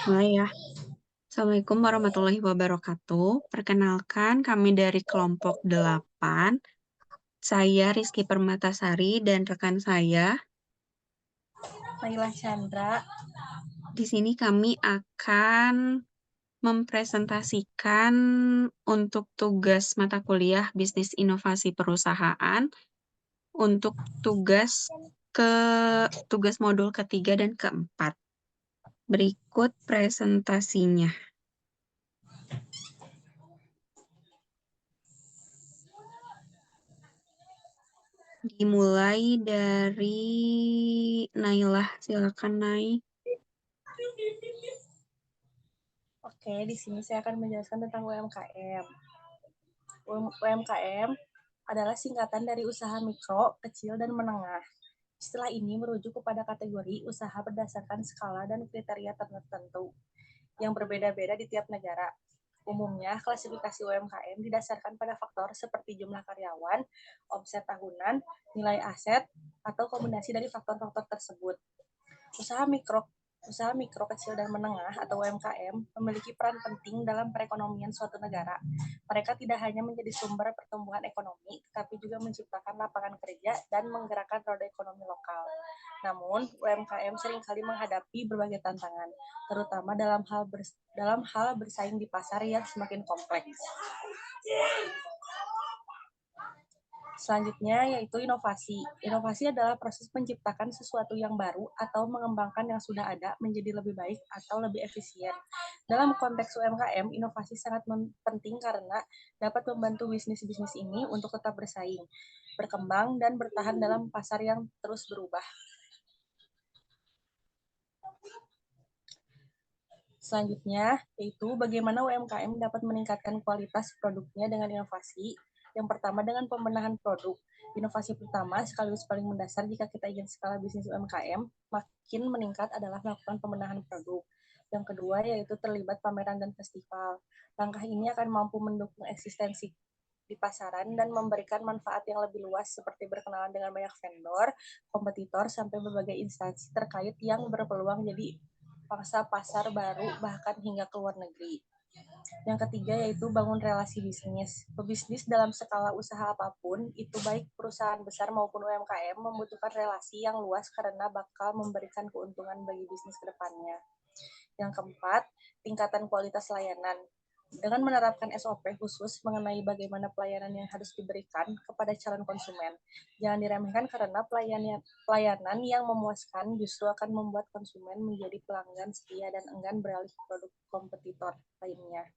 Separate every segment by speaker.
Speaker 1: Mulai ya. Assalamualaikum warahmatullahi wabarakatuh. Perkenalkan, kami dari kelompok 8. Saya Rizky Permatasari dan rekan saya.
Speaker 2: Naila Chandra.
Speaker 1: Di sini kami akan mempresentasikan untuk tugas mata kuliah Bisnis Inovasi Perusahaan untuk tugas modul ketiga dan keempat. Berikut presentasinya. Dimulai dari Nailah, silakan Nai.
Speaker 2: Oke, di sini saya akan menjelaskan tentang UMKM. UMKM adalah singkatan dari usaha mikro, kecil, dan menengah. Istilah ini merujuk kepada kategori usaha berdasarkan skala dan kriteria tertentu yang berbeda-beda di tiap negara. Umumnya, klasifikasi UMKM didasarkan pada faktor seperti jumlah karyawan, omset tahunan, nilai aset, atau kombinasi dari faktor-faktor tersebut. Usaha mikro, kecil, dan menengah atau UMKM memiliki peran penting dalam perekonomian suatu negara. Mereka tidak hanya menjadi sumber pertumbuhan ekonomi, tapi juga menciptakan lapangan kerja dan menggerakkan roda ekonomi lokal. Namun, UMKM seringkali menghadapi berbagai tantangan, terutama dalam hal bersaing di pasar yang semakin kompleks. Selanjutnya yaitu inovasi. Inovasi adalah proses menciptakan sesuatu yang baru atau mengembangkan yang sudah ada menjadi lebih baik atau lebih efisien. Dalam konteks UMKM, inovasi sangat penting karena dapat membantu bisnis-bisnis ini untuk tetap bersaing, berkembang, dan bertahan dalam pasar yang terus berubah. Selanjutnya, yaitu bagaimana UMKM dapat meningkatkan kualitas produknya dengan inovasi. Yang pertama dengan pembenahan produk. Inovasi pertama sekaligus paling mendasar jika kita ingin skala bisnis UMKM makin meningkat adalah melakukan pembenahan produk. Yang kedua yaitu terlibat pameran dan festival. Langkah ini akan mampu mendukung eksistensi di pasaran dan memberikan manfaat yang lebih luas seperti berkenalan dengan banyak vendor, kompetitor, sampai berbagai instansi terkait yang berpeluang jadi pangsa pasar baru bahkan hingga ke luar negeri. Yang ketiga yaitu bangun relasi bisnis. Pebisnis dalam skala usaha apapun, itu baik perusahaan besar maupun UMKM, membutuhkan relasi yang luas karena bakal memberikan keuntungan bagi bisnis ke depannya. Yang keempat, tingkatan kualitas layanan. Dengan menerapkan SOP khusus mengenai bagaimana pelayanan yang harus diberikan kepada calon konsumen. Jangan diremehkan karena pelayanan yang memuaskan justru akan membuat konsumen menjadi pelanggan setia dan enggan beralih ke produk kompetitor lainnya.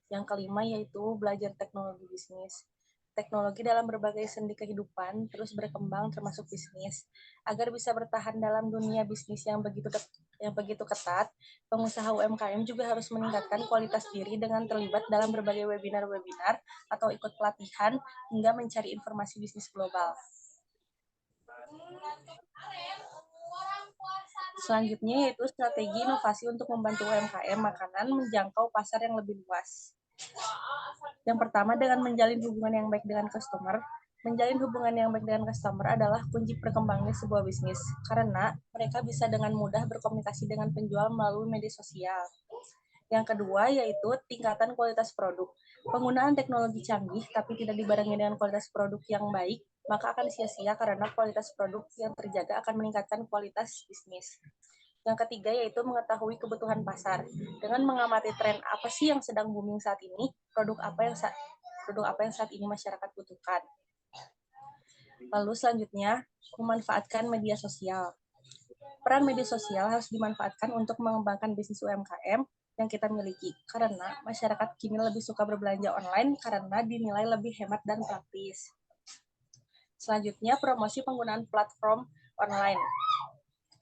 Speaker 2: Yang kelima yaitu belajar teknologi bisnis. Teknologi dalam berbagai sendi kehidupan terus berkembang termasuk bisnis. Agar bisa bertahan dalam dunia bisnis yang begitu ketat, pengusaha UMKM juga harus meningkatkan kualitas diri dengan terlibat dalam berbagai webinar-webinar atau ikut pelatihan hingga mencari informasi bisnis global. Selanjutnya yaitu strategi inovasi untuk membantu UMKM makanan menjangkau pasar yang lebih luas. Yang pertama dengan menjalin hubungan yang baik dengan customer. Menjalin hubungan yang baik dengan customer adalah kunci perkembangannya sebuah bisnis, karena mereka bisa dengan mudah berkomunikasi dengan penjual melalui media sosial. Yang kedua yaitu tingkatan kualitas produk. Penggunaan teknologi canggih tapi tidak dibarengi dengan kualitas produk yang baik, maka akan sia-sia karena kualitas produk yang terjaga akan meningkatkan kualitas bisnis. Yang ketiga yaitu mengetahui kebutuhan pasar. Dengan mengamati tren apa sih yang sedang booming saat ini, produk apa yang saat ini masyarakat butuhkan. Lalu selanjutnya, memanfaatkan media sosial. Peran media sosial harus dimanfaatkan untuk mengembangkan bisnis UMKM yang kita miliki, karena masyarakat kini lebih suka berbelanja online karena dinilai lebih hemat dan praktis. Selanjutnya, promosi penggunaan platform online.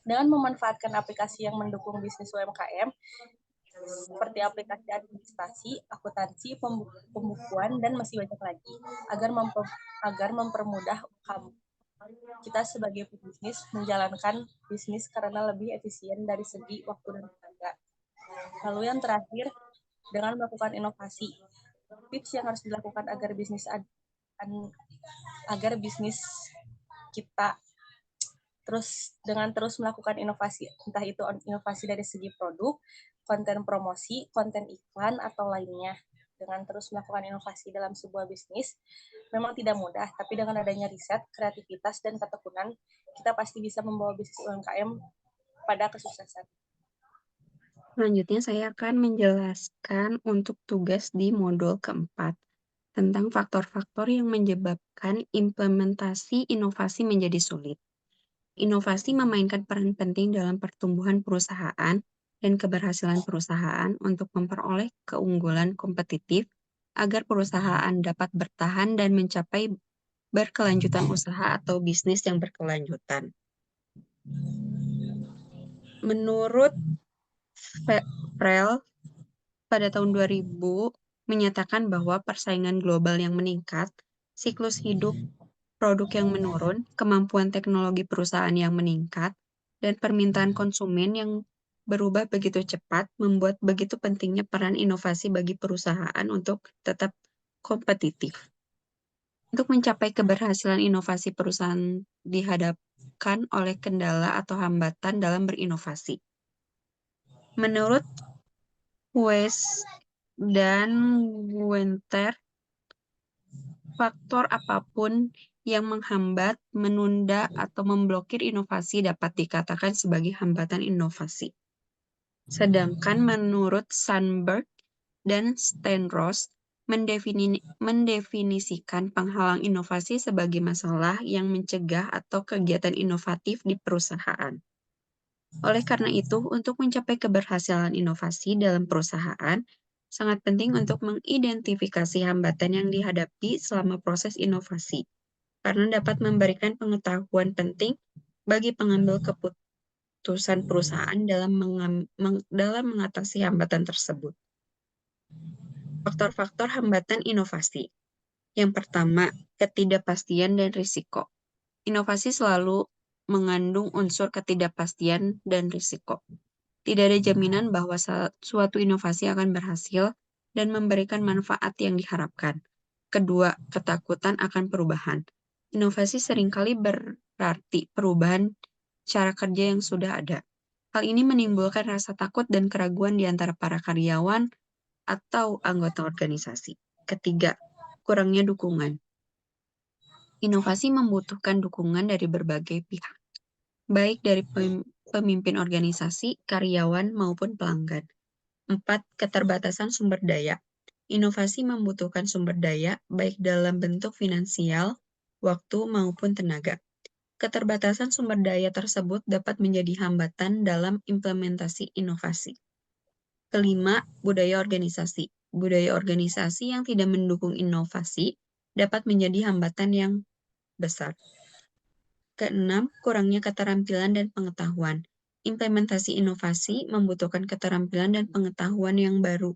Speaker 2: Dengan memanfaatkan aplikasi yang mendukung bisnis UMKM, seperti aplikasi administrasi, akuntansi, pembukuan, dan masih banyak lagi, agar mempermudah kita sebagai pebisnis menjalankan bisnis karena lebih efisien dari segi waktu dan tenaga. Lalu yang terakhir, dengan melakukan inovasi. Tips yang harus dilakukan agar bisnis kita Terus dengan terus melakukan inovasi, entah itu inovasi dari segi produk, konten promosi, konten iklan, atau lainnya. Dengan terus melakukan inovasi dalam sebuah bisnis, memang tidak mudah, tapi dengan adanya riset, kreativitas, dan ketekunan, kita pasti bisa membawa bisnis UMKM pada kesuksesan.
Speaker 1: Selanjutnya saya akan menjelaskan untuk tugas di modul keempat tentang faktor-faktor yang menyebabkan implementasi inovasi menjadi sulit. Inovasi memainkan peran penting dalam pertumbuhan perusahaan dan keberhasilan perusahaan untuk memperoleh keunggulan kompetitif agar perusahaan dapat bertahan dan mencapai berkelanjutan usaha atau bisnis yang berkelanjutan. Menurut Frel, pada tahun 2000 menyatakan bahwa persaingan global yang meningkat, siklus hidup produk yang menurun, kemampuan teknologi perusahaan yang meningkat, dan permintaan konsumen yang berubah begitu cepat membuat begitu pentingnya peran inovasi bagi perusahaan untuk tetap kompetitif. Untuk mencapai keberhasilan inovasi, perusahaan dihadapkan oleh kendala atau hambatan dalam berinovasi. Menurut West dan Guenter, faktor apapun yang menghambat, menunda, atau memblokir inovasi dapat dikatakan sebagai hambatan inovasi. Sedangkan menurut Sandberg dan Steinroth, mendefinisikan penghalang inovasi sebagai masalah yang mencegah atau kegiatan inovatif di perusahaan. Oleh karena itu, untuk mencapai keberhasilan inovasi dalam perusahaan, sangat penting untuk mengidentifikasi hambatan yang dihadapi selama proses inovasi, karena dapat memberikan pengetahuan penting bagi pengambil keputusan perusahaan dalam mengatasi hambatan tersebut. Faktor-faktor hambatan inovasi. Yang pertama, ketidakpastian dan risiko. Inovasi selalu mengandung unsur ketidakpastian dan risiko. Tidak ada jaminan bahwa suatu inovasi akan berhasil dan memberikan manfaat yang diharapkan. Kedua, ketakutan akan perubahan. Inovasi seringkali berarti perubahan cara kerja yang sudah ada. Hal ini menimbulkan rasa takut dan keraguan di antara para karyawan atau anggota organisasi. Ketiga, kurangnya dukungan. Inovasi membutuhkan dukungan dari berbagai pihak, baik dari pemimpin organisasi, karyawan, maupun pelanggan. 4. Keterbatasan sumber daya. Inovasi membutuhkan sumber daya, baik dalam bentuk finansial, waktu, maupun tenaga. Keterbatasan sumber daya tersebut dapat menjadi hambatan dalam implementasi inovasi. Kelima, budaya organisasi. Budaya organisasi yang tidak mendukung inovasi dapat menjadi hambatan yang besar. Keenam, kurangnya keterampilan dan pengetahuan. Implementasi inovasi membutuhkan keterampilan dan pengetahuan yang baru.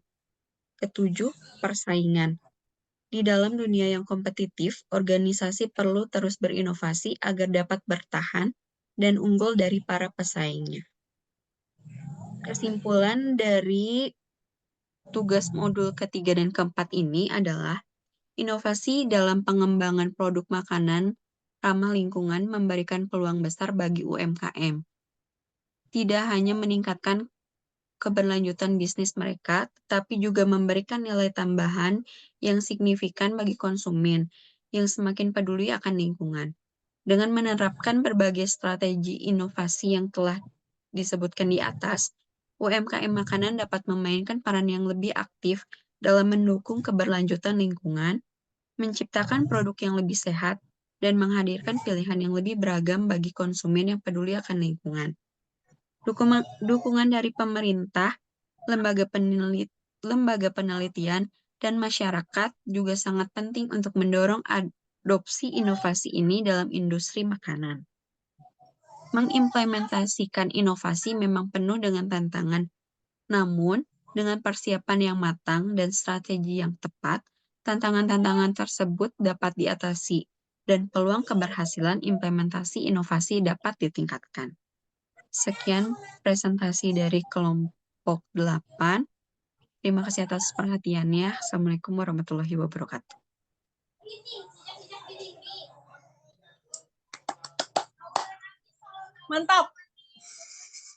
Speaker 1: Ketujuh, persaingan. Di dalam dunia yang kompetitif, organisasi perlu terus berinovasi agar dapat bertahan dan unggul dari para pesaingnya. Kesimpulan dari tugas modul ketiga dan keempat ini adalah inovasi dalam pengembangan produk makanan ramah lingkungan memberikan peluang besar bagi UMKM. Tidak hanya meningkatkan keberlanjutan bisnis mereka, tetapi juga memberikan nilai tambahan yang signifikan bagi konsumen yang semakin peduli akan lingkungan. Dengan menerapkan berbagai strategi inovasi yang telah disebutkan di atas, UMKM makanan dapat memainkan peran yang lebih aktif dalam mendukung keberlanjutan lingkungan, menciptakan produk yang lebih sehat, dan menghadirkan pilihan yang lebih beragam bagi konsumen yang peduli akan lingkungan. Dukungan dari pemerintah, lembaga penelitian, dan masyarakat juga sangat penting untuk mendorong adopsi inovasi ini dalam industri makanan. Mengimplementasikan inovasi memang penuh dengan tantangan, namun dengan persiapan yang matang dan strategi yang tepat, tantangan-tantangan tersebut dapat diatasi dan peluang keberhasilan implementasi inovasi dapat ditingkatkan. Sekian presentasi dari kelompok 8. Terima kasih atas perhatiannya. Assalamualaikum warahmatullahi wabarakatuh.
Speaker 2: Mantap.